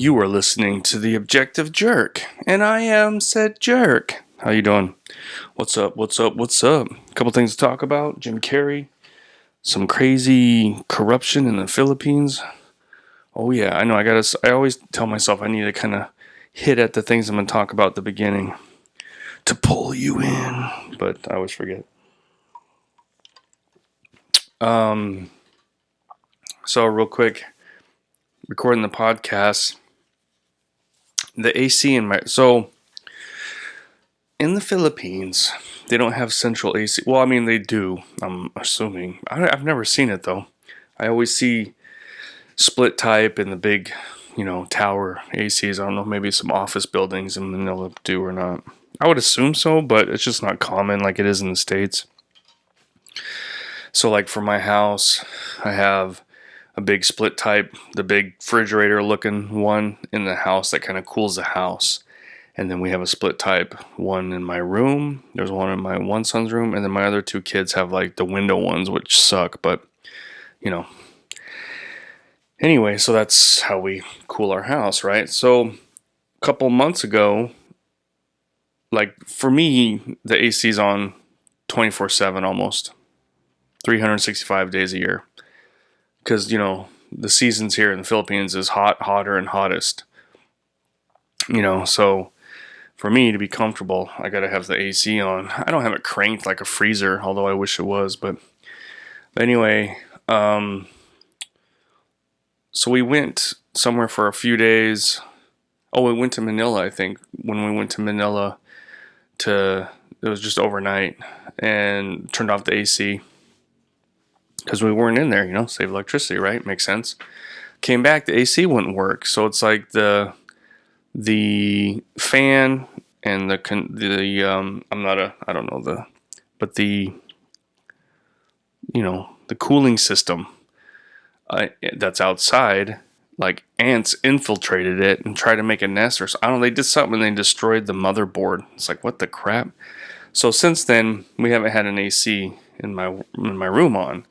You are listening to The Objective Jerk, and I am said jerk. How you doing? What's up? A couple things to talk about. Jim Carrey, some crazy corruption in the Philippines. Oh yeah, I know. I always tell myself I need to kind of hit at the things I'm going to talk about at the beginning to pull you in, but I always forget. So real quick, recording the podcast. The AC in in the Philippines, they don't have central AC. Well, I mean, they do, I'm assuming. I've never seen it, though. I always see split type in the big, tower ACs. I don't know, maybe some office buildings in Manila do or not. I would assume so, but it's just not common like it is in the States. So, like, for my house, I have a big split type, the big refrigerator looking one in the house that kind of cools the house. And then we have a split type one in my room. There's one in my one son's room. And then my other two kids have like the window ones, which suck. But, Anyway, so that's how we cool our house, right? So a couple months ago, like for me, the AC's on 24/7 almost. 365 days a year. Because, the seasons here in the Philippines is hot, hotter, and hottest. So for me to be comfortable, I got to have the AC on. I don't have it cranked like a freezer, although I wish it was. But anyway, so we went somewhere for a few days. Oh, we went to Manila, I think. When we went to Manila, it was just overnight, and turned off the AC. Because we weren't in there, save electricity, right? Makes sense. Came back, the AC wouldn't work. So it's like the fan and the cooling system that's outside, like ants infiltrated it and tried to make a nest or something. I don't know, they did something and they destroyed the motherboard. It's like, what the crap? So since then, we haven't had an AC in my room on.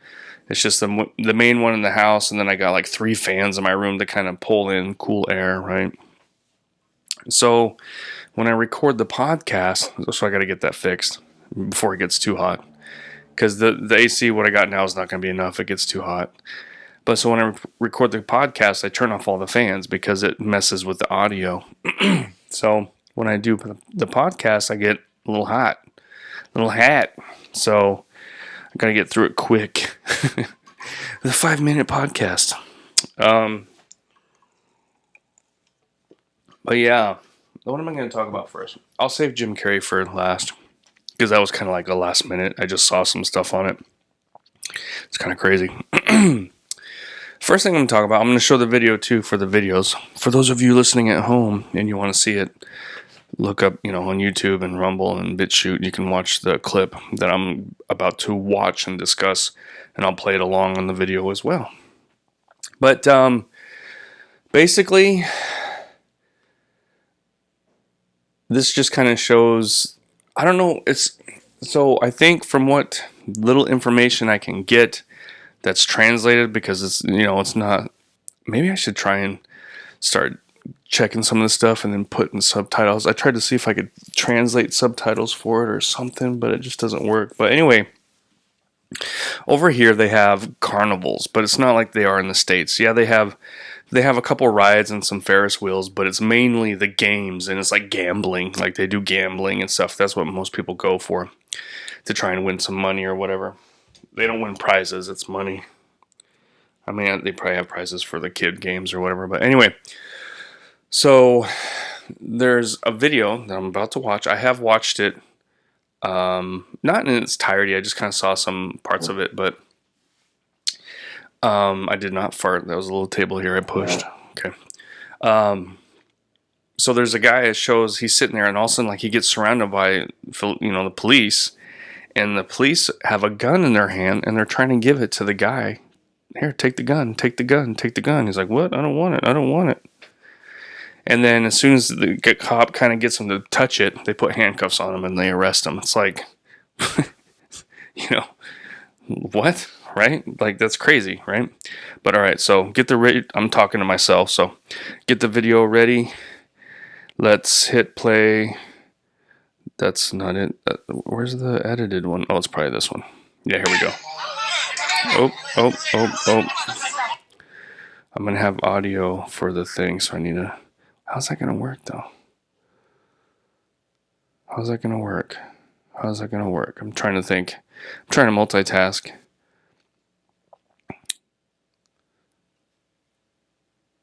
It's just the main one in the house, and then I got like 3 fans in my room to kind of pull in cool air, right? So when I record the podcast, so I got to get that fixed before it gets too hot, because the AC what I got now is not going to be enough. It gets too hot. But so when I record the podcast, I turn off all the fans because it messes with the audio. So when I do the podcast, I get a little hot. So I gotta get through it quick. The 5-minute podcast. But yeah, what am I going to talk about first? I'll save Jim Carrey for last, because that was kind of like a last minute. I just saw some stuff on it. It's kind of crazy. First thing I'm going to talk about, I'm going to show the video too for the videos. For those of you listening at home and you want to see it, look up, on YouTube and Rumble and BitChute. You can watch the clip that I'm about to watch and discuss, and I'll play it along on the video as well. But basically, this just kind of shows, I don't know, I think from what little information I can get that's translated, because it's not, maybe I should try and start checking some of the stuff and then putting subtitles. I tried to see if I could translate subtitles for it or something, but it just doesn't work. But anyway, over here they have carnivals, but it's not like they are in the States. Yeah, they have a couple rides and some Ferris wheels, but it's mainly the games, and it's like gambling. Like they do gambling and stuff. That's what most people go for, to try and win some money or whatever. They don't win prizes, it's money. I mean, they probably have prizes for the kid games or whatever, but anyway. So there's a video that I'm about to watch. I have watched it, not in its entirety. I just kind of saw some parts of it, but I did not fart. That was a little table here I pushed. Okay. So there's a guy that shows he's sitting there, and all of a sudden, like, he gets surrounded by the police, and the police have a gun in their hand, and they're trying to give it to the guy. Here, take the gun. He's like, what? I don't want it. And then as soon as the cop kind of gets him to touch it, they put handcuffs on him and they arrest him. It's like, what? right? Like, that's crazy, right? But all right, so get the I'm talking to myself, so get the video ready. Let's hit play. That's not it. Where's the edited one? Oh, it's probably this one. Yeah, here we go. Oh. I'm gonna have audio for the thing, so I need to. How's that gonna work though? How's that gonna work? I'm trying to think. I'm trying to multitask.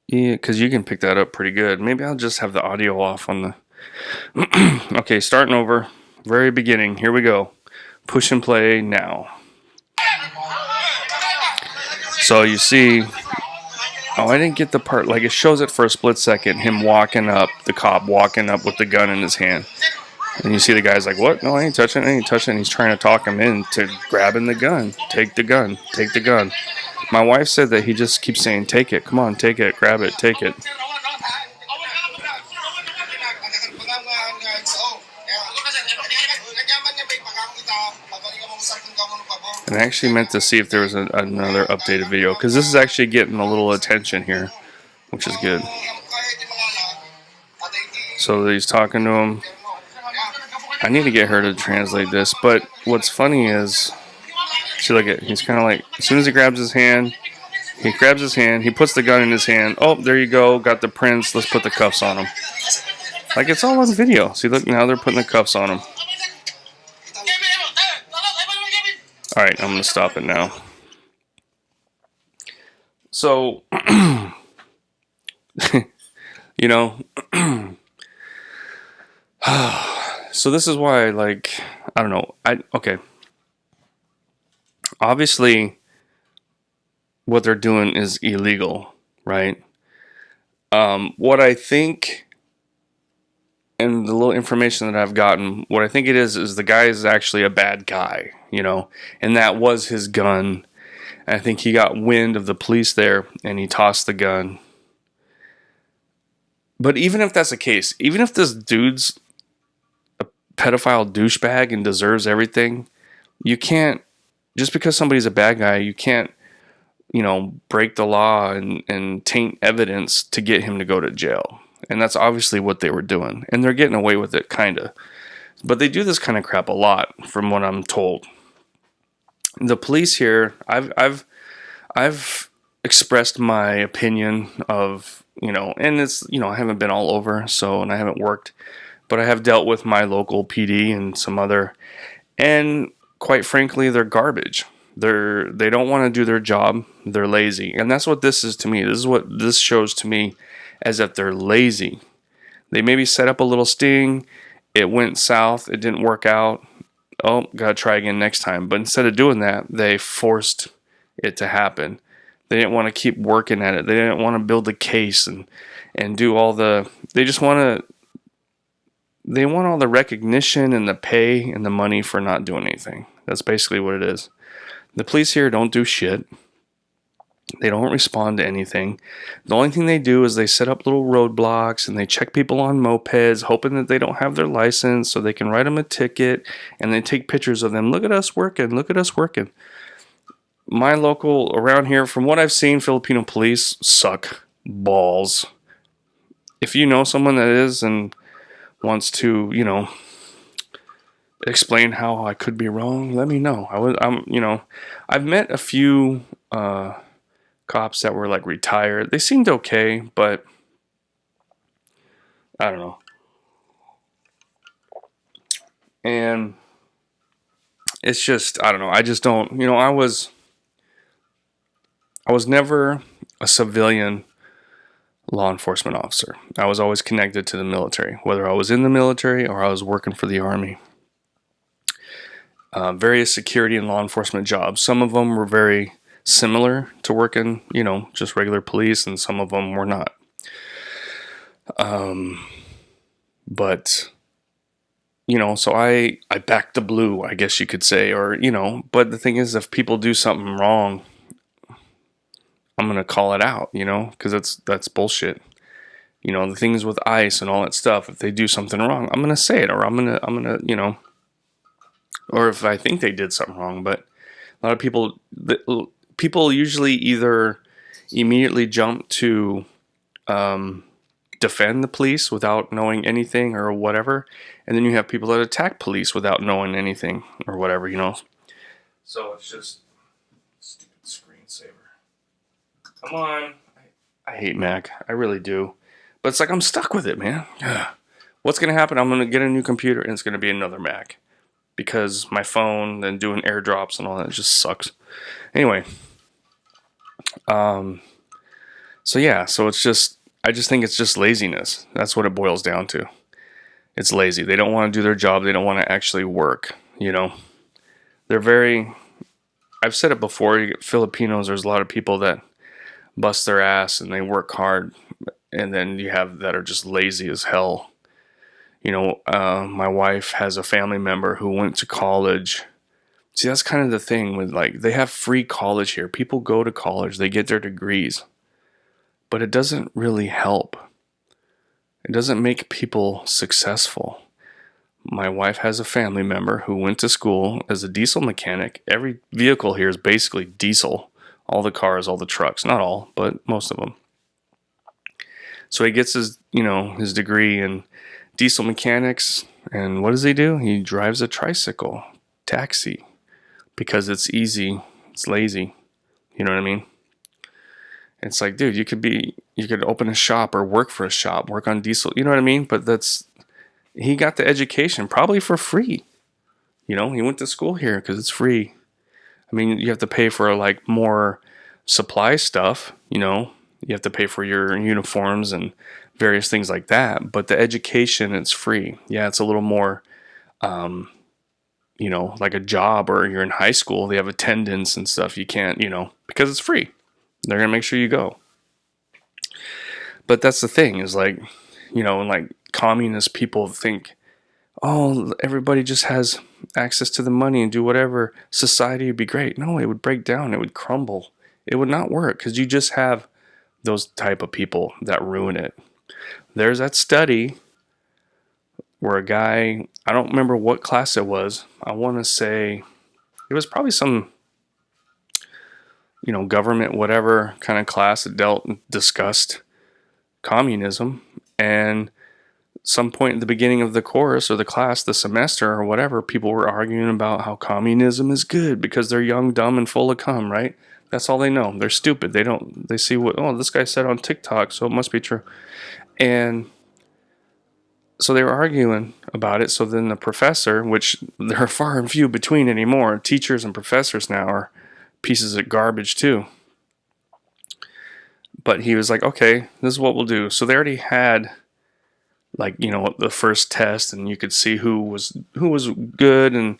Yeah, because you can pick that up pretty good. Maybe I'll just have the audio off on the. Okay, starting over. Very beginning. Here we go. Push and play now. So you see. Oh, I didn't get the part. Like, it shows it for a split second. Him walking up, the cop walking up with the gun in his hand. And you see the guy's like, what? No, I ain't touching it. And he's trying to talk him into grabbing the gun. Take the gun. My wife said that he just keeps saying, take it. Come on, take it. Grab it. Take it. And I actually meant to see if there was another updated video, because this is actually getting a little attention here, which is good. So he's talking to him. I need to get her to translate this, but what's funny is, see, look at, he's kind of like, as soon as he grabs his hand, he puts the gun in his hand. Oh, there you go, got the prints, let's put the cuffs on him. Like, it's all on video. See, look, now they're putting the cuffs on him. Alright, I'm going to stop it now. So, you know, so this is why, like, I don't know. Okay. Obviously, what they're doing is illegal, right? What I think, and the little information that I've gotten, what I think it is the guy is actually a bad guy, you know, and that was his gun. And I think he got wind of the police there, and he tossed the gun. But even if that's the case, even if this dude's a pedophile douchebag and deserves everything, you can't, just because somebody's a bad guy, you can't, you know, break the law and taint evidence to get him to go to jail. And that's obviously what they were doing. And they're getting away with it, kind of. But they do this kind of crap a lot, from what I'm told. The police here, I've expressed my opinion of, you know, and it's, you know, I haven't been all over, so, and I haven't worked, but I have dealt with my local PD and some other, and quite frankly, they're garbage. They don't want to do their job. They're lazy. And that's what this is to me. This is what this shows to me, as if they're lazy. They maybe set up a little sting. It went south. It didn't work out. Oh, gotta try again next time. But instead of doing that, they forced it to happen. They didn't want to keep working at it. They didn't want to build a case and do all the... They just want to... They want all the recognition and the pay and the money for not doing anything. That's basically what it is. The police here don't do shit. They don't respond to anything. The only thing they do is they set up little roadblocks and they check people on mopeds, hoping that they don't have their license so they can write them a ticket, and they take pictures of them. Look at us working. Look at us working. My local, around here, from what I've seen, Filipino police suck balls. If you know someone that is and wants to, you know, explain how I could be wrong, let me know. You know, I've met a few cops that were like retired. They seemed okay, but I don't know. And it's just, I don't know. I just don't, you know, I was never a civilian law enforcement officer. I was always connected to the military, whether I was in the military or I was working for the Army. Various security and law enforcement jobs. Some of them were very similar to working, you know, just regular police, and some of them were not. But, you know, so I backed the blue, I guess you could say, or, you know, but the thing is, if people do something wrong, I'm going to call it out, you know, because that's bullshit. You know, the things with ICE and all that stuff, if they do something wrong, I'm going to say it, or I'm going to, you know, or if I think they did something wrong. But A lot of people usually either immediately jump to defend the police without knowing anything or whatever, and then you have people that attack police without knowing anything or whatever, you know. So it's just stupid screensaver. Come on. I hate Mac. I really do. But it's like I'm stuck with it, man. What's going to happen? I'm going to get a new computer and it's going to be another Mac. Because my phone, then doing airdrops and all that just sucks. Anyway. So yeah, so it's just, I just think it's just laziness. That's what it boils down to. It's lazy. They don't want to do their job. They don't want to actually work, you know. They're very, I've said it before, you get Filipinos, there's a lot of people that bust their ass and they work hard, and then you have that are just lazy as hell. You know, my wife has a family member who went to college. See, that's kind of the thing with, like, they have free college here. People go to college, they get their degrees, but it doesn't really help. It doesn't make people successful. My wife has a family member who went to school as a diesel mechanic. Every vehicle here is basically diesel. All the cars, all the trucks, not all, but most of them. So he gets his, you know, his degree in diesel mechanics, and what does he do? He drives a tricycle, taxi, because it's easy, it's lazy. You know what I mean? It's like, dude, you could open a shop or work for a shop, work on diesel, you know what I mean? But he got the education probably for free. You know, he went to school here because it's free. I mean, you have to pay for like more supply stuff, you know, you have to pay for your uniforms and various things like that. But the education, it's free. Yeah, it's a little more, you know, like a job, or you're in high school, they have attendance and stuff. You can't, you know, because it's free. They're going to make sure you go. But that's the thing is, like, you know, like communist people think, oh, everybody just has access to the money and do whatever, society would be great. No, it would break down. It would crumble. It would not work because you just have those type of people that ruin it. There's that study where a guy, I don't remember what class it was. I want to say it was probably some, you know, government, whatever kind of class that discussed communism. And some point in the beginning of the course or the class, the semester or whatever, people were arguing about how communism is good because they're young, dumb, and full of cum, right? That's all they know. They're stupid. They see what, oh, this guy said on TikTok, so it must be true. And so they were arguing about it. So then the professor, which there are far and few between anymore, teachers and professors now are pieces of garbage too. But he was like, okay, this is what we'll do. So they already had, like, you know, the first test, and you could see who was good and,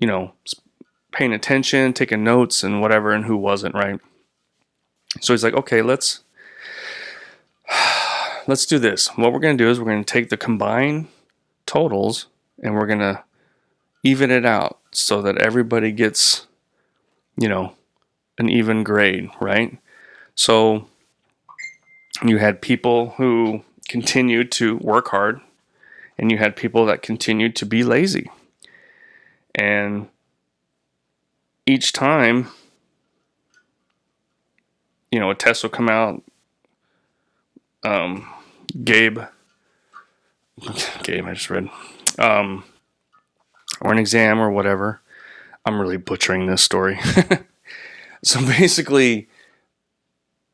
you know, paying attention, taking notes and whatever, and who wasn't, right? So he's like, okay, let's do this. What we're going to do is we're going to take the combined totals and we're going to even it out so that everybody gets, you know, an even grade, right? So you had people who continued to work hard, and you had people that continued to be lazy. And each time, you know, a test will come out. Gabe, I just read, or an exam or whatever. I'm really butchering this story. So basically,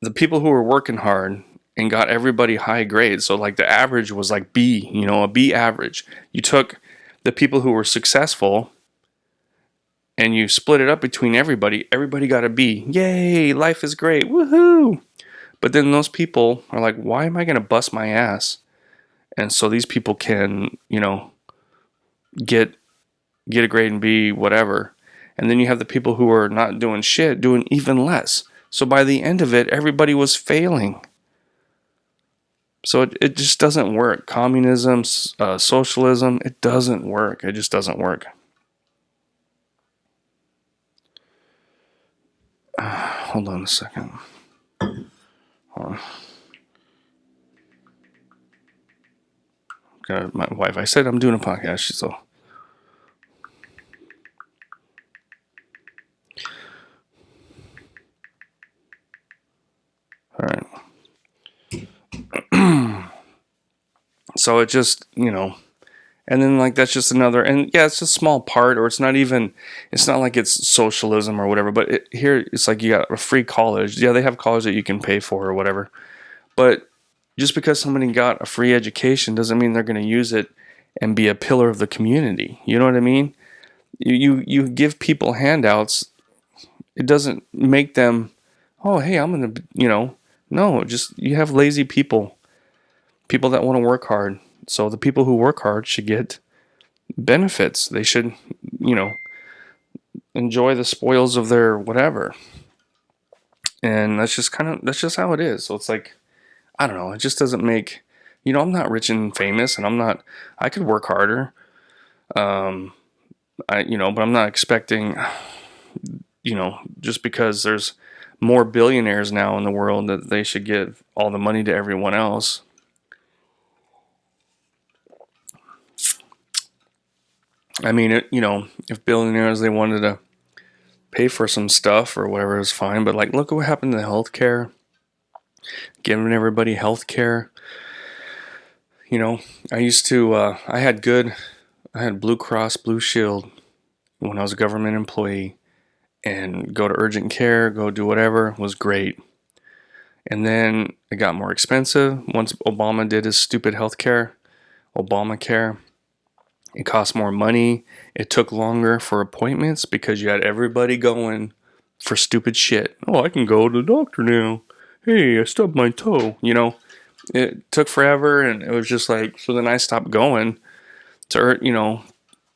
the people who were working hard and got everybody high grades, so like the average was like B, you know, a B average. You took the people who were successful and you split it up between everybody. Everybody got a B. Yay, life is great. Woohoo! But then those people are like, why am I going to bust my ass? And so these people can, you know, get a grade and B, whatever. And then you have the people who are not doing shit, doing even less. So by the end of it, everybody was failing. So it just doesn't work. Communism, socialism, it doesn't work. It just doesn't work. Hold on a second. Hold on. Got my wife. I said I'm doing a podcast. So All right. So it just, and then like that's just another, and yeah, it's a small part, or it's not like it's socialism or whatever, but here it's like you got a free college. Yeah, they have college that you can pay for or whatever. But just because somebody got a free education doesn't mean they're going to use it and be a pillar of the community. You know what I mean? You give people handouts. It doesn't make them, oh, hey, I'm going to, no, just you have lazy people that want to work hard. So the people who work hard should get benefits. They should, you know, enjoy the spoils of their whatever. And that's just how it is. So it's like, I don't know, it just doesn't make, I'm not rich and famous, and I could work harder. Um but I'm not expecting, just because there's more billionaires now in the world that they should give all the money to everyone else. I mean, if billionaires, they wanted to pay for some stuff or whatever, is fine. But like, look at what happened to healthcare, giving everybody healthcare. I used to, I had Blue Cross Blue Shield when I was a government employee, and go to urgent care, go do whatever, it was great. And then it got more expensive once Obama did his stupid healthcare, Obamacare. It cost more money. It took longer for appointments because you had everybody going for stupid shit. Oh, I can go to the doctor now. Hey, I stubbed my toe. It took forever, and it was just like, so then I stopped going to,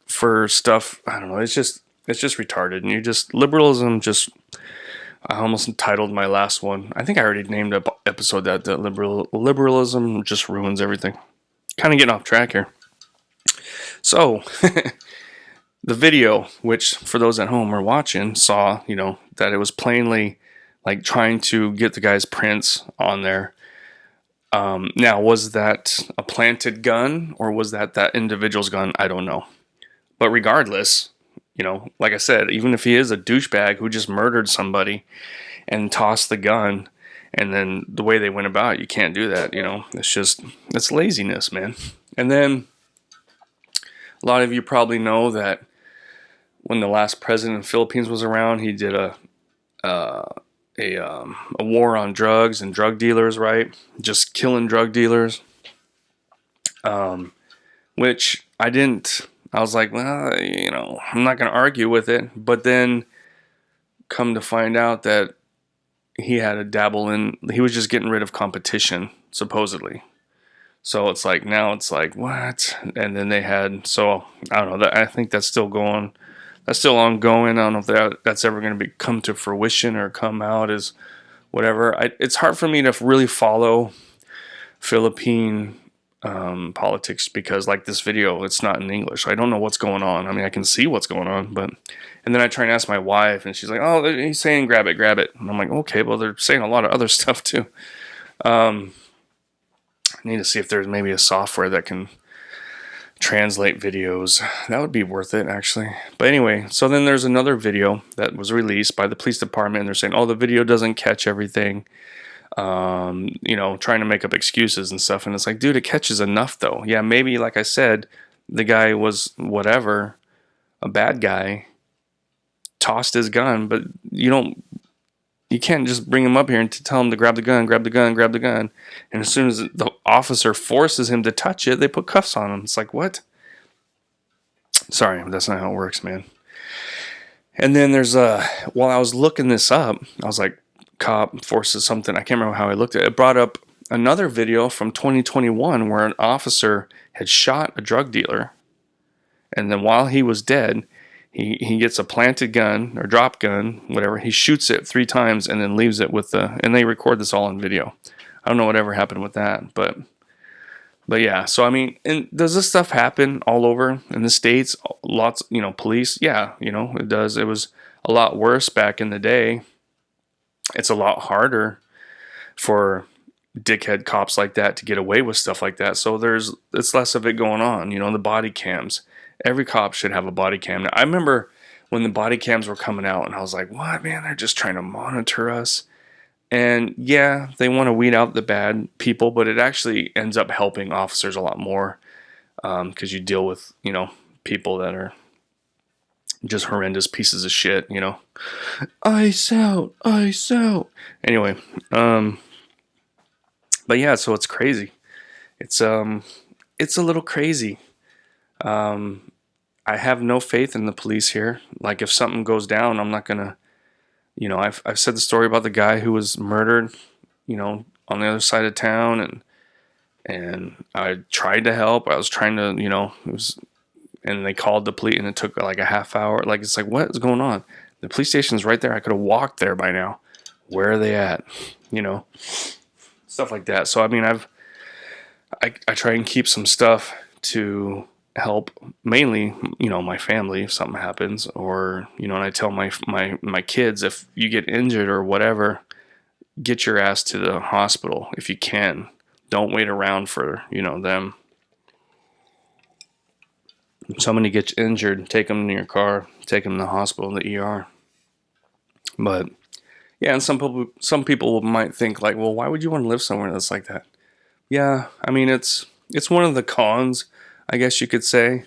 for stuff. I don't know. It's just retarded. And liberalism just, I almost entitled my last one. I think I already named an episode that liberalism just ruins everything. Kind of getting off track here. So, the video, which for those at home are watching, saw, that it was plainly like trying to get the guy's prints on there. Now, was that a planted gun, or was that individual's gun? I don't know. But regardless, like I said, even if he is a douchebag who just murdered somebody and tossed the gun, and then the way they went about it, you can't do that. It's laziness, man. And then a lot of you probably know that when the last president of the Philippines was around, he did a war on drugs and drug dealers, right? Just killing drug dealers. Which I didn't. I was like, well, I'm not going to argue with it. But then come to find out that he had a dabble in, he was just getting rid of competition, supposedly. So it's like, now it's like, what? And then they had, so I don't know, I think that's still going, that's still ongoing. I don't know if that's ever going to come to fruition or come out as whatever. It's hard for me to really follow Philippine politics, because like this video, it's not in English. I don't know what's going on. I mean, I can see what's going on, and then I try and ask my wife, and she's like, oh, he's saying grab it. And I'm like, okay, well, they're saying a lot of other stuff too. I need to see if there's maybe a software that can translate videos. That would be worth it, actually. But anyway, so then there's another video that was released by the police department, and they're saying, oh, the video doesn't catch everything. Trying to make up excuses and stuff. And it's like, dude, it catches enough though. Yeah, maybe, like I said, the guy was whatever, a bad guy, tossed his gun, but you can't just bring him up here and tell him to grab the gun. And as soon as the officer forces him to touch it, they put cuffs on him. It's like, what? Sorry, that's not how it works, man. And then there's while I was looking this up, I was like, cop forces something. I can't remember how I looked at it. It brought up another video from 2021 where an officer had shot a drug dealer, and then while he was dead, he gets a planted gun or drop gun, whatever. He shoots it 3 times and then leaves it and they record this all on video. I don't know whatever happened with that, but yeah. So I mean, and does this stuff happen all over in the States? Lots, police. Yeah, it does. It was a lot worse back in the day. It's a lot harder for dickhead cops like that to get away with stuff like that. So it's less of it going on. The body cams. Every cop should have a body cam. Now, I remember when the body cams were coming out, and I was like, what, man? They're just trying to monitor us. And yeah, they want to weed out the bad people, but it actually ends up helping officers a lot more, because you deal with, people that are just horrendous pieces of shit, Ice out, ice out. Anyway, but yeah, so it's crazy. It's a little crazy. I have no faith in the police here. Like, if something goes down, I'm not gonna, I've said the story about the guy who was murdered, on the other side of town, and I tried to help. I was trying to, it was, and they called the police, and it took like a half hour. Like, it's like, what is going on? The police station's right there. I could have walked there by now. Where are they at? Stuff like that. So I mean, I try and keep some stuff to help, mainly, my family if something happens, or, and I tell my kids, if you get injured or whatever, get your ass to the hospital if you can. Don't wait around for, them. If somebody gets injured, take them in your car, take them to the hospital, the ER. But yeah, and some people might think like, well, why would you want to live somewhere that's like that? Yeah, I mean, it's one of the cons, I guess you could say.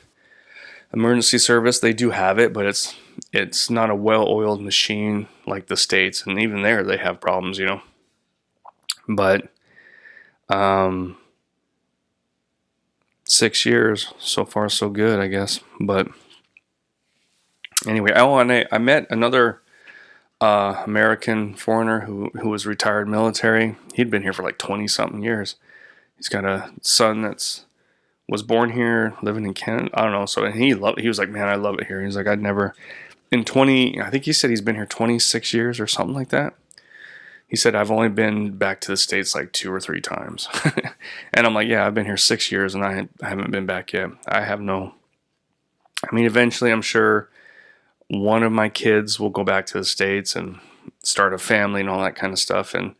Emergency service, they do have it, but it's not a well-oiled machine like the States, and even there they have problems, But 6 years so far, so good, I guess. But anyway, and I met another American foreigner who was retired military. He'd been here for like 20 something years. He's got a son was born here, living in Canada. I don't know. So, and he was like, man, I love it here. He's like, I think he said he's been here 26 years or something like that. He said, I've only been back to the States like 2 or 3 times. And I'm like, yeah, I've been here 6 years and I haven't been back yet. I mean, eventually I'm sure one of my kids will go back to the States and start a family and all that kind of stuff. And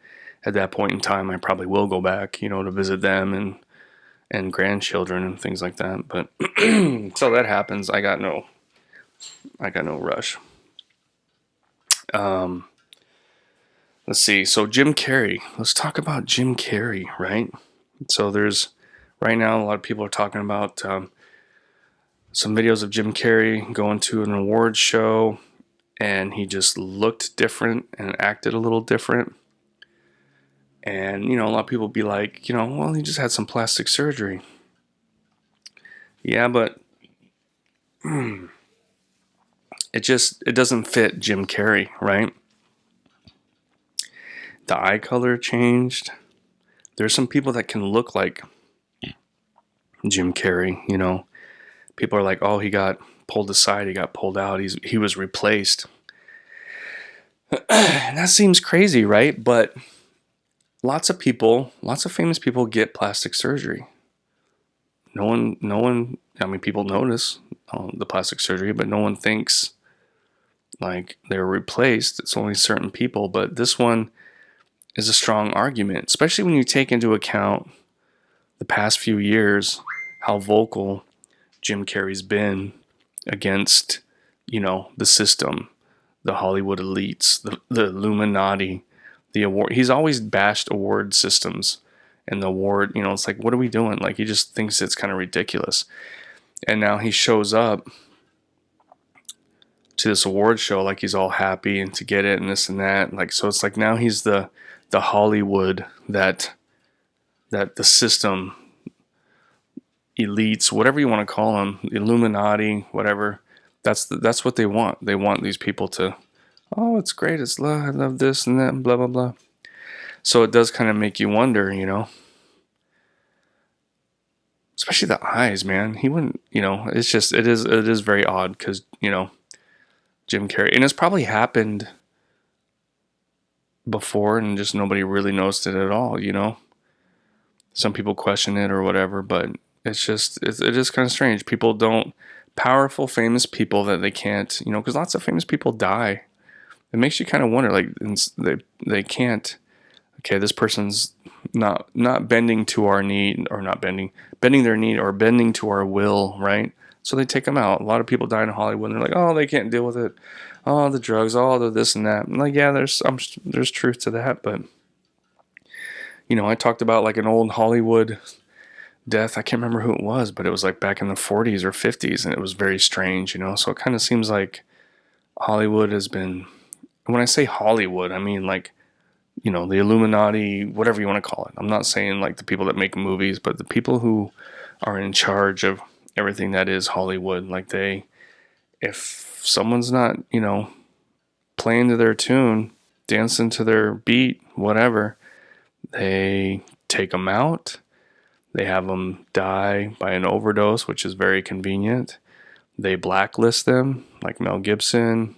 at that point in time, I probably will go back, to visit them and grandchildren and things like that. But so that happens. I got no rush. Let's see. So Jim Carrey. Let's talk about Jim Carrey, right? So right now a lot of people are talking about some videos of Jim Carrey going to an awards show, and he just looked different and acted a little different. And, a lot of people be like, well, he just had some plastic surgery. Yeah, but it doesn't fit Jim Carrey, right? The eye color changed. There's some people that can look like Jim Carrey, People are like, oh, he got pulled aside, he got pulled out, he was replaced. That seems crazy, right? But lots of famous people get plastic surgery. No one, I mean, people notice the plastic surgery, but no one thinks like they're replaced. It's only certain people, but this one is a strong argument, especially when you take into account the past few years, how vocal Jim Carrey's been against, the system, the Hollywood elites, the Illuminati, the award. He's always bashed award systems and the award, it's like, what are we doing? Like, he just thinks it's kind of ridiculous. And now he shows up to this award show like he's all happy and to get it and this and that. Like, so it's like now he's the Hollywood that the system, elites, whatever you want to call them, Illuminati, whatever. That's what they want. They want these people to, oh, it's great, it's love, I love this and that, and blah blah blah. So it does kind of make you wonder, especially the eyes, man. He wouldn't, it's just it is very odd because Jim Carrey, and it's probably happened before and just nobody really noticed it at all. Some people question it or whatever, but it's just it is kind of strange. People don't, powerful famous people that they can't, because lots of famous people die. It makes you kind of wonder, like, they can't, okay, this person's not bending to our need, or not bending their need, or bending to our will, right? So they take them out. A lot of people die in Hollywood and they're like, oh, they can't deal with it. oh, the drugs, oh, the this and that. I'm like, yeah, there's truth to that, but I talked about like an old Hollywood death. I can't remember who it was, but it was like back in the 40s or 50s, and it was very strange. So it kind of seems like Hollywood has been. When I say Hollywood, I mean like the Illuminati, whatever you want to call it. I'm not saying like the people that make movies, but the people who are in charge of everything that is Hollywood. Like if someone's not, playing to their tune, dancing to their beat, whatever, they take them out. They have them die by an overdose, which is very convenient. They blacklist them, like Mel Gibson.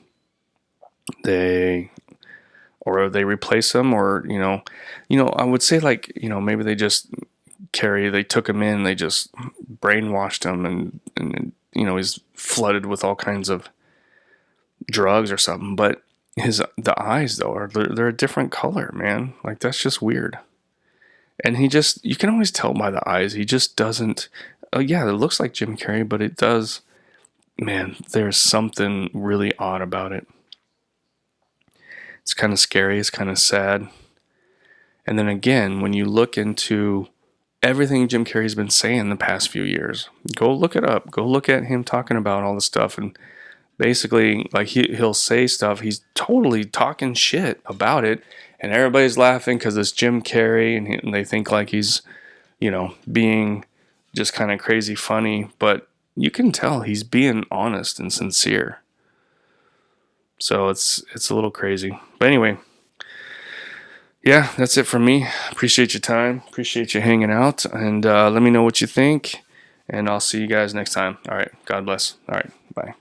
Or they replace them, or I would say like maybe they took him in, they just brainwashed him, and he's flooded with all kinds of drugs or something. But the eyes though they're a different color, man. Like that's just weird. And you can always tell by the eyes. He just doesn't. Oh yeah, it looks like Jim Carrey, but it does. Man, there's something really odd about it. It's kind of scary. It's kind of sad. And then again, when you look into everything Jim Carrey's been saying the past few years, go look it up. Go look at him talking about all the stuff. And basically, like he'll say stuff. He's totally talking shit about it. And everybody's laughing because it's Jim Carrey. And they think like he's, being just kind of crazy funny. But you can tell he's being honest and sincere. So it's a little crazy. But anyway, yeah, that's it from me. Appreciate your time. Appreciate you hanging out. And let me know what you think. And I'll see you guys next time. All right. God bless. All right. Bye.